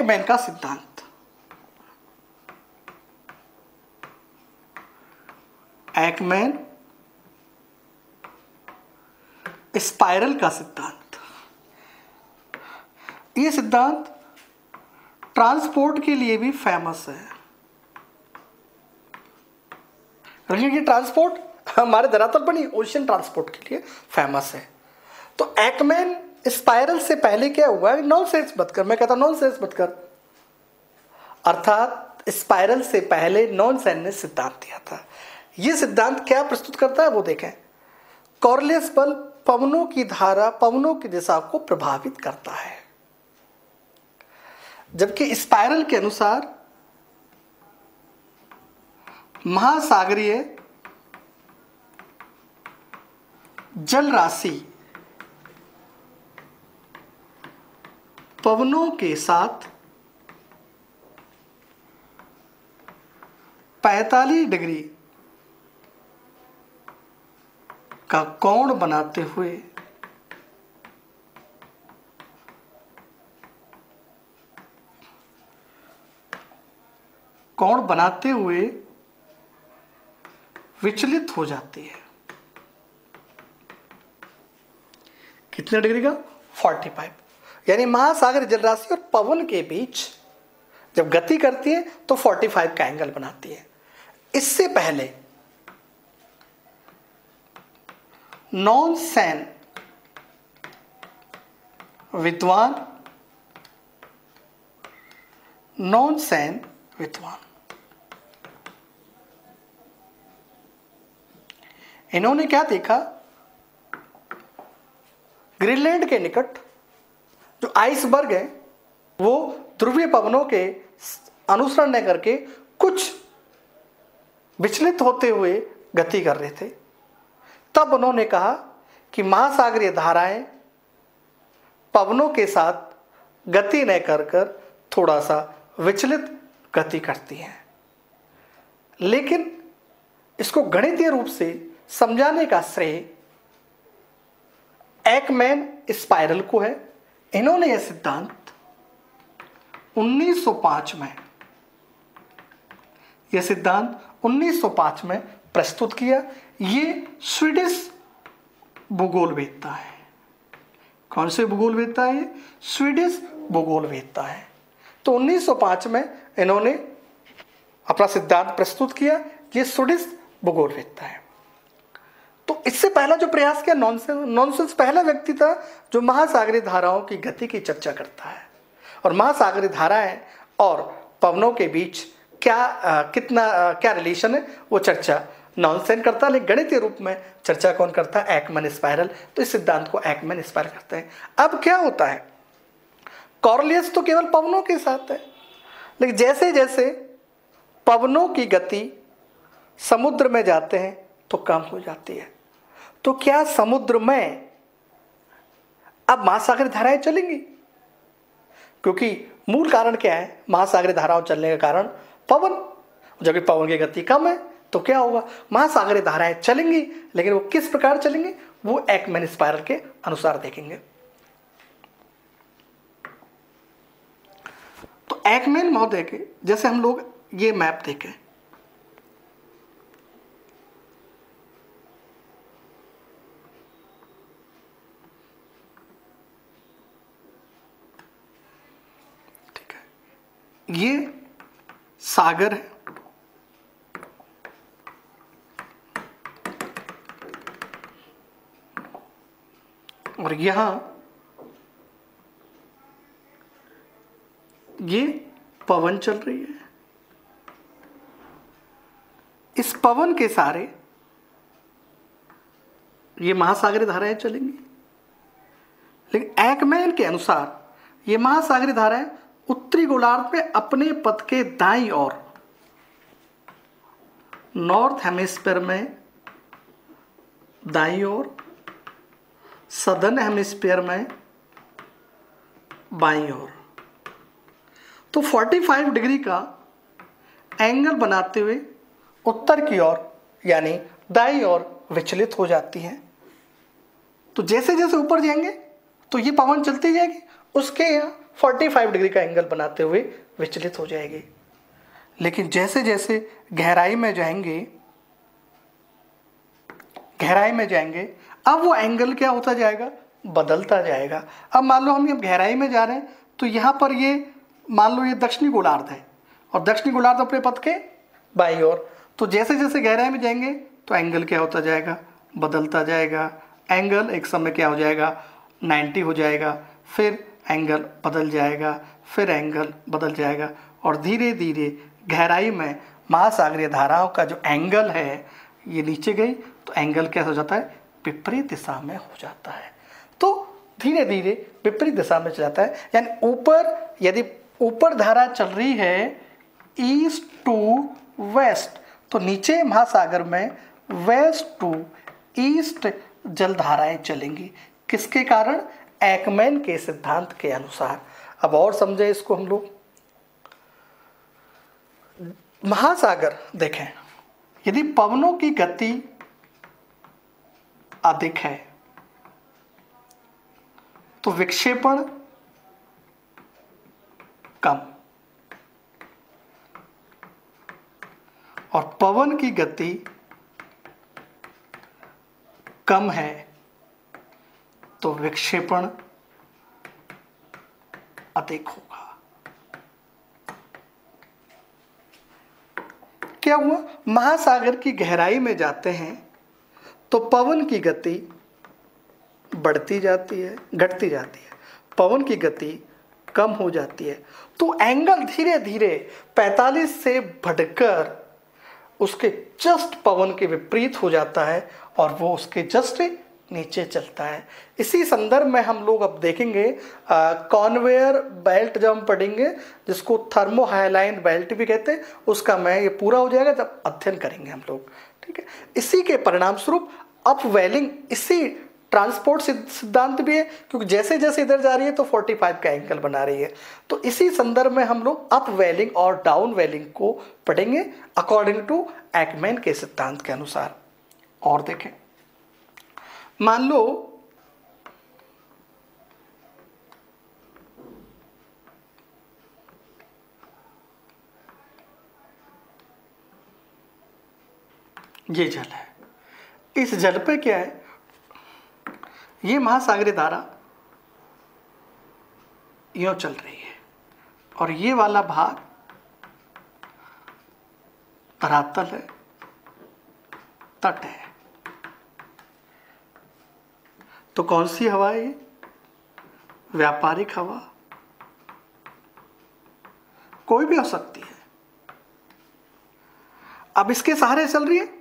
Ekman का सिद्धांत। Ekman spiral का सिद्धांत। यह सिद्धांत ट्रांसपोर्ट के लिए भी फेमस है। ये ट्रांसपोर्ट हमारे धरातल पर नहीं, ओशियन ट्रांसपोर्ट के लिए फेमस है। तो एकमैन स्पाइरल से पहले क्या हुआ? नॉनसेंस मत कर, मैं कहता नॉनसेंस मत कर। अर्थात स्पाइरल से पहले नॉनसेंस ने सिद्धांत दिया था। यह सिद्धांत क्या प्रस्तुत करता है वो देखें। कॉर्लियस बल पवनों की धारा पवनों की दिशा को प्रभावित करता है, जबकि स्पाइरल के अनुसार महासागरीय जल राशि पवनों के साथ 45 डिग्री का कोण बनाते हुए विचलित हो जाती है। कितने डिग्री का? 45। यानी महासागर जलराशि और पवन के बीच जब गति करती है तो 45 का एंगल बनाती है। इससे पहले नॉनसेन विद्वान इन्होंने क्या देखा? ग्रीनलैंड के निकट जो आइसबर्ग है वो ध्रुवीय पवनों के अनुसरण न करके कुछ विचलित होते हुए गति कर रहे थे। तब उन्होंने कहा कि महासागरीय धाराएं पवनों के साथ गति न कर थोड़ा सा विचलित गति करती हैं। लेकिन इसको गणितीय रूप से समझाने का श्रेय एकमैन स्पाइरल को है। इन्होंने यह सिद्धांत 1905 में प्रस्तुत किया। ये स्वीडिश भूगोलवेत्ता है। कौन से भूगोलवेत्ता है? ये स्वीडिश भूगोलवेत्ता है। तो 1905 में इन्होंने अपना सिद्धांत प्रस्तुत किया। ये स्वीडिश भूगोलवेत्ता है। तो इससे पहला जो प्रयास किया नॉनसेंस पहला व्यक्ति था जो महासागरीय धाराओं की गति की चर्चा करता है और महासागरीय धाराएं और पवनों के बीच क्या रिलेशन है वो चर्चा नॉनसेंस करता है। लेकिन गणितीय रूप में चर्चा कौन करता है? Ekman spiral. तो इस सिद्धांत को एकमैन स्पाइरल करते हैं। अब क्या होता है? कॉर्लियस तो केवल पवनों के साथ है, लेकिन जैसे जैसे पवनों की गति समुद्र में जाते हैं तो कम हो जाती है। तो क्या समुद्र में अब महासागरीय धाराएं चलेंगी? क्योंकि मूल कारण क्या है? महासागरीय धाराओं चलने का कारण पवन, जबकि पवन की गति कम है तो क्या होगा? महासागरीय धाराएं चलेंगी, लेकिन वो किस प्रकार चलेंगी वो एकमैन स्पाइरल के अनुसार देखेंगे। तो एकमैन महोदय के जैसे हम लोग ये मैप देखें, ये सागर है और यहां ये पवन चल रही है। इस पवन के सारे ये महासागरीय धाराएं चलेंगी, लेकिन एकमैन के अनुसार ये महासागरीय धाराएं उत्तरी गोलार्ध में अपने पथ के दाईं ओर नॉर्थ हेमिस्फीयर में दाईं ओर, सदर्न हेमिस्फीयर में बाईं ओर, तो 45 डिग्री का एंगल बनाते हुए उत्तर की ओर यानी दाईं ओर विचलित हो जाती हैं। तो जैसे जैसे ऊपर जाएंगे तो ये पवन चलती जाएगी, उसके यहाँ 45 डिग्री का एंगल बनाते हुए विचलित हो जाएगी। लेकिन जैसे जैसे गहराई में जाएंगे अब वो एंगल क्या होता जाएगा, बदलता जाएगा। अब मान लो हम ये गहराई में जा रहे हैं तो यहाँ पर ये मान लो ये दक्षिणी गोलार्ध है और दक्षिणी गोलार्ध अपने पथ के बाईं ओर, तो जैसे जैसे गहराई में जाएंगे तो एंगल क्या होता जाएगा, बदलता जाएगा। एंगल एक समय क्या हो जाएगा, 90 हो जाएगा, फिर एंगल बदल जाएगा, फिर एंगल बदल जाएगा और धीरे धीरे गहराई में महासागरीय धाराओं का जो एंगल है ये नीचे गई तो एंगल क्या हो जाता है, विपरीत दिशा में हो जाता है। तो धीरे धीरे विपरीत दिशा में चला जाता है, यानी ऊपर, यदि ऊपर धारा चल रही है ईस्ट टू वेस्ट तो नीचे महासागर में वेस्ट टू ईस्ट जलधाराएं चलेंगी। किसके कारण, एकमैन के सिद्धांत के अनुसार। अब और समझे इसको हम लोग। महासागर देखें, यदि पवनों की गति अधिक है तो विक्षेपण कम, और पवन की गति कम है तो विक्षेपण अधिक होगा। क्या हुआ, महासागर की गहराई में जाते हैं तो पवन की गति बढ़ती जाती है, घटती जाती है, पवन की गति कम हो जाती है, तो एंगल धीरे धीरे 45 से बढ़कर उसके जस्ट पवन के विपरीत हो जाता है और वो उसके जस्ट नीचे चलता है। इसी संदर्भ में हम लोग अब देखेंगे कॉन्वेयर बेल्ट जब हम पढ़ेंगे, जिसको थर्मो हाइलाइन बेल्ट भी कहते हैं, उसका मैं ये पूरा हो जाएगा जब अध्ययन करेंगे हम लोग, ठीक है। इसी के परिणाम स्वरूप अपवेलिंग, इसी ट्रांसपोर्ट सिद्धांत भी है, क्योंकि जैसे जैसे इधर जा रही है तो 45 का एंगल बना रही है। तो इसी संदर्भ में हम लोग अपवेलिंग और डाउनवेलिंग को पढ़ेंगे अकॉर्डिंग टू एकमैन के सिद्धांत के अनुसार। और देखें, मान लो ये जल है, इस जल पे क्या है, ये महासागरीय धारा यूं चल रही है और ये वाला भाग धरातल है, तट है। तो कौन सी हवा है ये, व्यापारिक हवा, कोई भी हो सकती है। अब इसके सहारे चल रही है।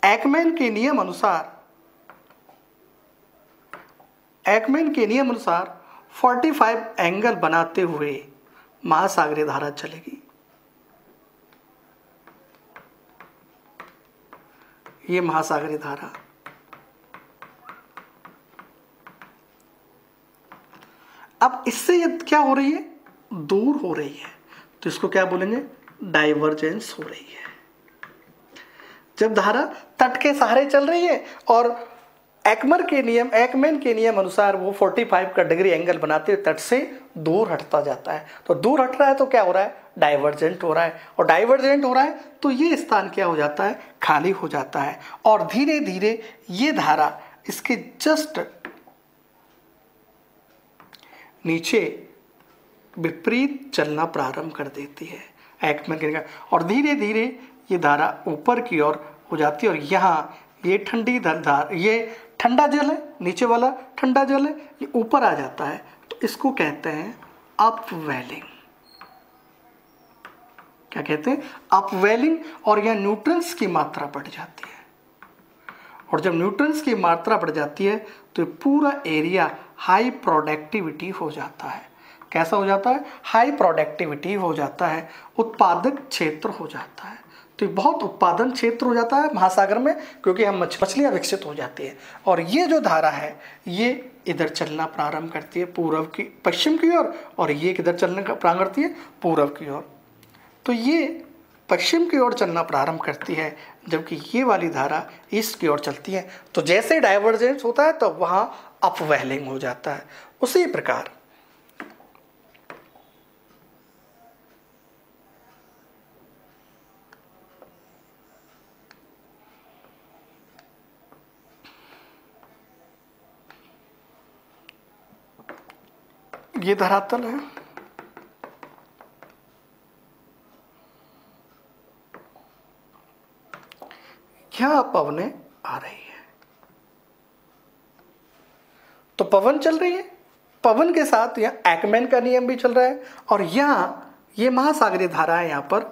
एकमैन के नियम अनुसार 45 एंगल बनाते हुए महासागरीय धारा चलेगी। ये महासागरीय धारा अब इससे ये क्या हो रही है, दूर हो रही है, तो इसको क्या बोलेंगे, डाइवर्जेंस हो रही है। जब धारा तट के सहारे चल रही है और एकमैन के नियम अनुसार वो 45 का डिग्री एंगल बनाते हुए तट से दूर हटता जाता है, तो दूर हट रहा है तो क्या हो रहा है, डाइवर्जेंट हो रहा है, और डाइवर्जेंट हो रहा है तो ये स्थान क्या हो जाता है, खाली हो जाता है, और धीरे धीरे ये धारा इसके जस्ट नीचे विपरीत चलना प्रारंभ कर देती है एकमैन के नियम, और धीरे धीरे ये धारा ऊपर की ओर हो जाती है, और यहाँ ये ठंडी धार, ये ठंडा जल है, नीचे वाला ठंडा जल है, ये ऊपर आ जाता है, तो इसको कहते हैं अपवेलिंग। क्या कहते हैं, अपवेलिंग। और यह न्यूट्रॉन्स की मात्रा बढ़ जाती है, और जब न्यूट्रॉन्स की मात्रा बढ़ जाती है तो ये पूरा एरिया हाई प्रोडक्टिविटी हो जाता है। कैसा हो जाता है, हाई प्रोडक्टिविटी हो जाता है, उत्पादक क्षेत्र हो जाता है। तो बहुत उत्पादन क्षेत्र हो जाता है महासागर में, क्योंकि हम मछलियाँ विकसित हो जाती है, और ये जो धारा है ये इधर चलना प्रारंभ करती है पूर्व की, पश्चिम की ओर, और ये किधर चलने का प्रारंभ करती है, पूर्व की ओर। तो ये पश्चिम की ओर चलना प्रारंभ करती है, जबकि ये वाली धारा ईस्ट की ओर चलती है। तो जैसे डाइवर्जेंस होता है तो वहां अपवेलिंग हो जाता है। उसी प्रकार ये धरातल है, यहां पवनें आ रही है। तो पवन चल रही है, पवन के साथ यहां एकमैन का नियम भी चल रहा है, और यहां ये महासागरीय धारा है, यहां पर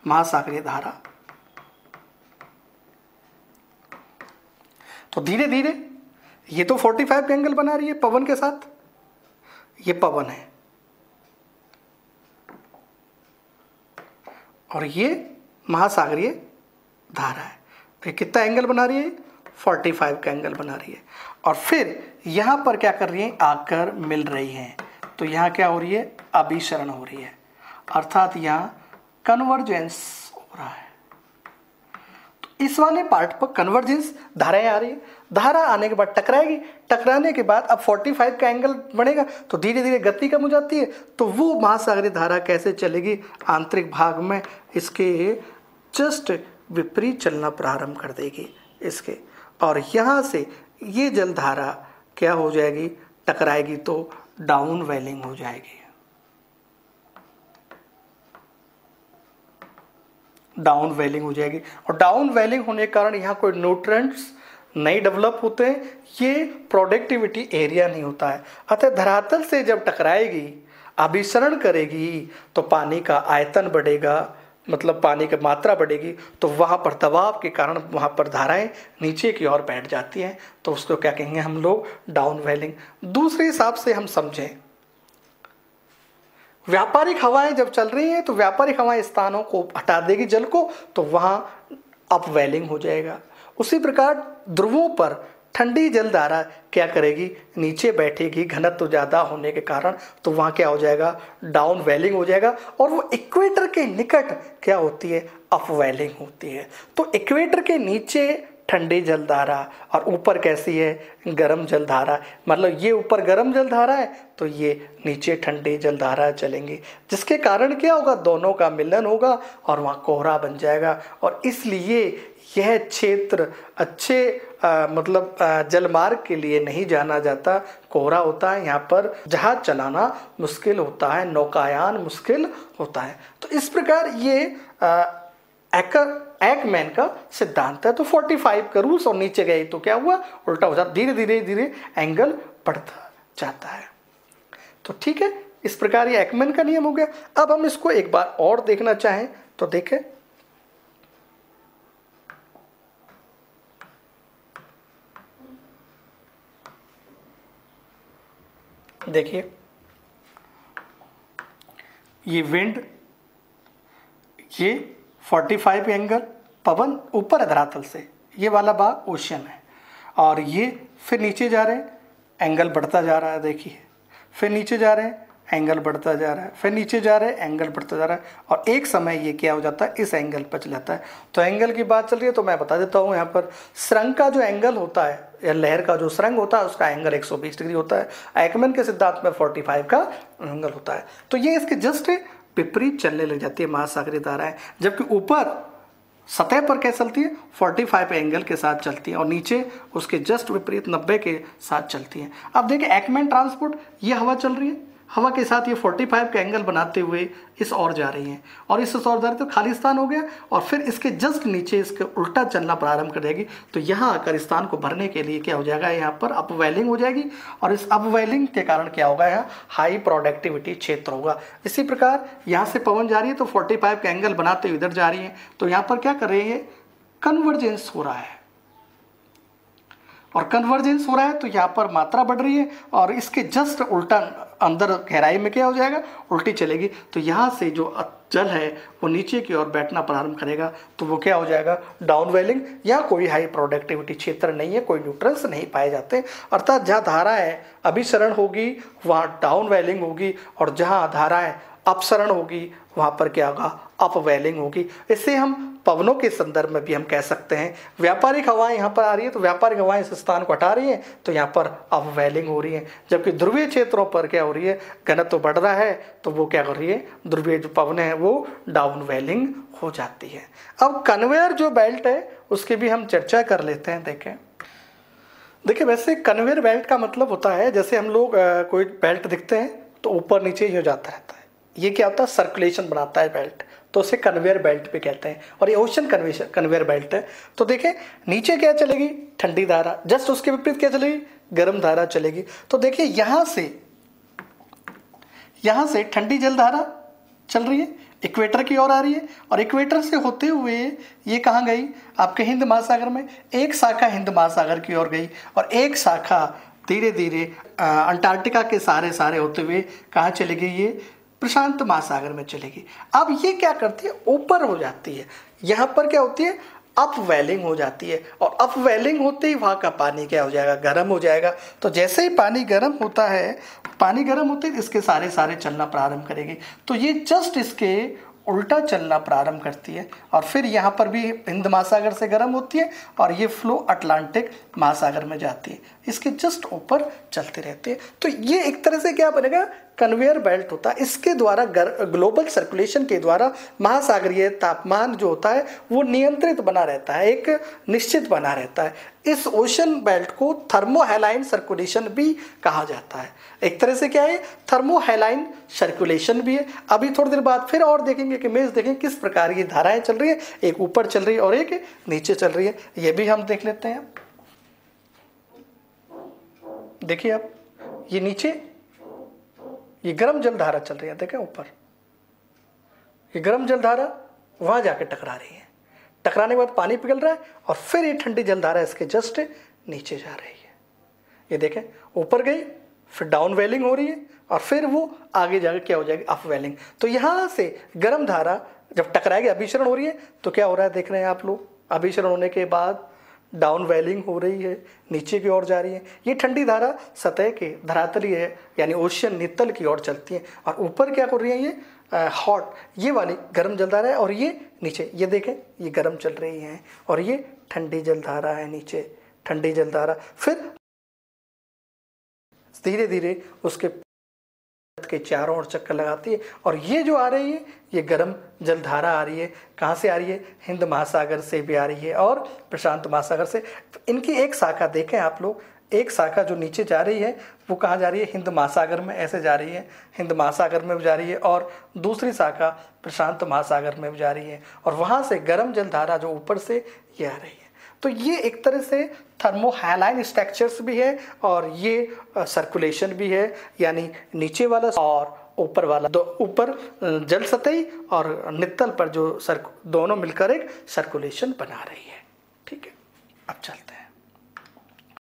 महासागरीय धारा। तो धीरे धीरे ये तो 45 का एंगल बना रही है पवन के साथ, ये पवन है, और ये महासागरीय धारा है। तो ये कितना एंगल बना रही है? 45 का एंगल बना रही है। और फिर यहां पर क्या कर रही है? आकर मिल रही है। तो यहां क्या हो रही है? अभिसरण हो रही है, अर्थात यहां कन्वर्जेंस हो रहा है। तो इस वाले पार्ट पर कन्वर्जेंस धाराएं आ रही है, धारा आने के बाद टकराएगी, टकराने के बाद अब 45 का एंगल बनेगा, तो धीरे धीरे गति कम हो जाती है। तो वो महासागरीय धारा कैसे चलेगी? आंतरिक भाग में इसके जस्ट विपरीत चलना प्रारंभ कर देगी इसके, और यहाँ से ये जल धारा क्या हो जाएगी? टकराएगी तो डाउन वेलिंग हो जाएगी। डाउन वेलिंग हो जाएगी, और डाउन वेलिंग होने के कारण यहाँ कोई न्यूट्रिएंट्स नहीं डेवलप होते हैं, ये प्रोडक्टिविटी एरिया नहीं होता है। अतः धरातल से जब टकराएगी, अभिसरण करेगी, तो पानी का आयतन बढ़ेगा, मतलब पानी की मात्रा बढ़ेगी, तो वहाँ पर दबाव के कारण वहाँ पर धाराएं नीचे की ओर बैठ जाती हैं। तो उसको क्या कहेंगे हम लोग? डाउन वेलिंग। दूसरे हिसाब से हम समझें, व्यापारिक हवाएं जब चल रही हैं तो व्यापारिक हवाएं स्थानों को हटा देगी जल को, तो वहां अपवेलिंग हो जाएगा। उसी प्रकार ध्रुवों पर ठंडी जल धारा क्या करेगी? नीचे बैठेगी, घनत्व ज्यादा होने के कारण, तो वहां क्या हो जाएगा? डाउन वेलिंग हो जाएगा। और वो इक्वेटर के निकट क्या होती है? अपवेलिंग होती है। तो इक्वेटर के नीचे ठंडी जलधारा और ऊपर कैसी है? गर्म जलधारा। मतलब ये ऊपर गर्म जलधारा है तो ये नीचे ठंडी जलधारा चलेंगी, जिसके कारण क्या होगा? दोनों का मिलन होगा और वहाँ कोहरा बन जाएगा। और इसलिए यह क्षेत्र अच्छे जलमार्ग के लिए नहीं जाना जाता, कोहरा होता है। यहाँ पर जहाज चलाना मुश्किल होता है, नौकायान मुश्किल होता है। तो इस प्रकार ये एकमैन का सिद्धांत है। तो 45 का रूल्स, और नीचे गए तो क्या हुआ? उल्टा हो जाता, धीरे धीरे धीरे एंगल बढ़ता जाता है। तो ठीक है, इस प्रकार ये एकमैन का नियम हो गया। अब हम इसको एक बार और देखना चाहें तो देखें, देखिए ये विंड, ये 45 एंगल पवन ऊपर है धरातल से, ये वाला भाग ओशन है, और ये फिर नीचे जा रहे हैं, एंगल बढ़ता जा रहा है। देखिए फिर नीचे जा रहे हैं, एंगल बढ़ता जा रहा है, फिर नीचे जा रहे हैं, एंगल बढ़ता जा रहा है, और एक समय ये क्या हो जाता है? इस एंगल पर चला जाता है। तो एंगल की बात चल रही है तो मैं बता देता हूँ, यहाँ पर सुरंग का जो एंगल होता है या लहर का जो सुरंग होता है उसका एंगल 120 डिग्री होता है। एकमैन के सिद्धांत में 45 का एंगल होता है। तो ये इसके जस्ट विपरीत चलने लग जाती है महासागरीय धाराएं, जबकि ऊपर सतह पर क्या चलती है? 45 एंगल के साथ चलती है, और नीचे उसके जस्ट विपरीत 90 के साथ चलती है। अब देखिए एकमैन ट्रांसपोर्ट, ये हवा चल रही है, हवा के साथ ये 45 का एंगल बनाते हुए इस ओर जा रही हैं, और इस ओर जा रही तो खालिस्तान हो गया, और फिर इसके जस्ट नीचे इसके उल्टा चलना प्रारंभ कर देगी। तो यहाँ आकर स्थान को भरने के लिए क्या हो जाएगा? यहाँ पर अपवेलिंग हो जाएगी, और इस अपवेलिंग के कारण क्या होगा? यहाँ हाई प्रोडक्टिविटी क्षेत्र होगा। इसी प्रकार यहाँ से पवन जा रही है तो 45 का एंगल बनाते हुए इधर जा रही है, तो यहाँ पर क्या कर रही है? कन्वर्जेंस हो रहा है, और कन्वर्जेंस हो रहा है तो यहाँ पर मात्रा बढ़ रही है, और इसके जस्ट उल्टा अंदर गहराई में क्या हो जाएगा? उल्टी चलेगी। तो यहाँ से जो जल है वो नीचे की ओर बैठना प्रारंभ करेगा, तो वो क्या हो जाएगा? डाउन वेलिंग। यहाँ कोई हाई प्रोडक्टिविटी क्षेत्र नहीं है, कोई न्यूट्रंस नहीं पाए जाते, अर्थात जहाँ धाराएं अभिसरण होगी वहाँ डाउन वेलिंग होगी, और जहाँ धाराएं अपसरण होगी, वहाँ पर क्या होगा, अपवेलिंग होगी। इससे हम पवनों के संदर्भ में भी हम कह सकते हैं व्यापारिक हवाएं यहाँ पर आ रही है तो व्यापारिक हवाएं इस स्थान को हटा रही हैं तो यहाँ पर अपवेलिंग हो रही है, जबकि ध्रुवीय क्षेत्रों पर क्या हो रही है, घनत्व तो बढ़ रहा है तो वो क्या कर रही है, ध्रुवीय जो पवनें हैं वो डाउनवेलिंग हो जाती है। अब कन्वेयर जो बेल्ट है उसकी भी हम चर्चा कर लेते हैं। देखिए वैसे कन्वेयर बेल्ट का मतलब होता है, जैसे हम लोग कोई बेल्ट दिखते हैं तो ऊपर नीचे ही हो जाता रहता है, ये क्या होता है, सर्कुलेशन बनाता है बेल्ट, तो उसे कन्वेयर बेल्ट पे कहते हैं। और ये ओशन कन्वेयर बेल्ट है। तो देखें नीचे क्या चलेगी, ठंडी धारा, जस्ट उसके विपरीत क्या चलेगी, गर्म धारा चलेगी। तो देखिए यहाँ से ठंडी जल धारा चल रही है, इक्वेटर की ओर आ रही है, और इक्वेटर से होते हुए ये कहाँ गई, आपके हिंद महासागर में। एक शाखा हिंद महासागर की ओर गई और एक शाखा धीरे धीरे अंटार्कटिका के सारे होते हुए कहाँ चली गई, ये प्रशांत महासागर में चलेगी। अब ये क्या करती है, ऊपर हो जाती है, यहाँ पर क्या होती है, अपवेलिंग हो जाती है, और अपवेलिंग होते ही वहाँ का पानी क्या हो जाएगा, गर्म हो जाएगा। तो जैसे ही पानी गर्म होता है, पानी गर्म होते ही इसके सारे चलना प्रारंभ करेगी, तो ये जस्ट इसके उल्टा चलना प्रारंभ करती है, और फिर यहाँ पर भी हिंद महासागर से गर्म होती है और ये फ्लो अटलांटिक महासागर में जाती है, इसके जस्ट ऊपर चलते रहते हैं। तो ये एक तरह से क्या बनेगा, कन्वेयर बेल्ट होता है। इसके द्वारा ग्लोबल सर्कुलेशन के द्वारा महासागरीय तापमान जो होता है वो नियंत्रित बना रहता है, एक निश्चित बना रहता है। इस ओशन बेल्ट को थर्मोहेलाइन सर्कुलेशन भी कहा जाता है। एक तरह से क्या है, थर्मोहेलाइन सर्कुलेशन भी है। अभी थोड़ी देर बाद फिर और देखेंगे कि इमेज देखें किस प्रकार की धाराएं चल रही है, एक ऊपर चल रही है और एक नीचे चल रही है, ये भी हम देख लेते हैं। देखिए आप, ये नीचे ये गर्म जल धारा चल रही है, देखें ऊपर ये गर्म जल धारा वहां जाके टकरा रही है, टकराने के बाद पानी पिघल रहा है और फिर ये ठंडी जल धारा इसके जस्ट नीचे जा रही है। ये देखें ऊपर गई, फिर डाउन वेलिंग हो रही है और फिर वो आगे जाके क्या हो जाएगी, अप वेलिंग। तो यहां से गर्म धारा जब टकराएगी, अभिसरण हो रही है, तो क्या हो रहा है देख रहे हैं आप लोग, अभिसरण होने के बाद डाउन वेलिंग हो रही है, नीचे की ओर जा रही है। ये ठंडी धारा सतह के धरातलीय है यानी ओशियन नितल की ओर चलती है, और ऊपर क्या कर रही है, ये हॉट, ये वाली गर्म जलधारा है, और ये नीचे ये देखें ये गर्म चल रही है और ये ठंडी जलधारा है, नीचे ठंडी जलधारा, फिर धीरे धीरे उसके के चारों ओर चक्कर लगाती है, और ये जो आ रही है ये गर्म जलधारा आ रही है, कहाँ से आ रही है, हिंद महासागर से भी आ रही है और प्रशांत महासागर से। इनकी एक शाखा देखें आप लोग, एक शाखा जो नीचे जा रही है वो कहाँ जा रही है, हिंद महासागर में ऐसे जा रही है, हिंद महासागर में भी जा रही है, और दूसरी शाखा प्रशांत महासागर में भी जा रही है, और वहाँ से गर्म जलधारा जो ऊपर से ये आ रही है। तो ये एक तरह से थर्मोहेलाइन स्ट्रक्चर्स भी है और ये सर्कुलेशन भी है, यानी नीचे वाला और ऊपर वाला, दो ऊपर जल सतही और नित्तल पर जो दोनों मिलकर एक सर्कुलेशन बना रही है। ठीक है, अब चलते हैं।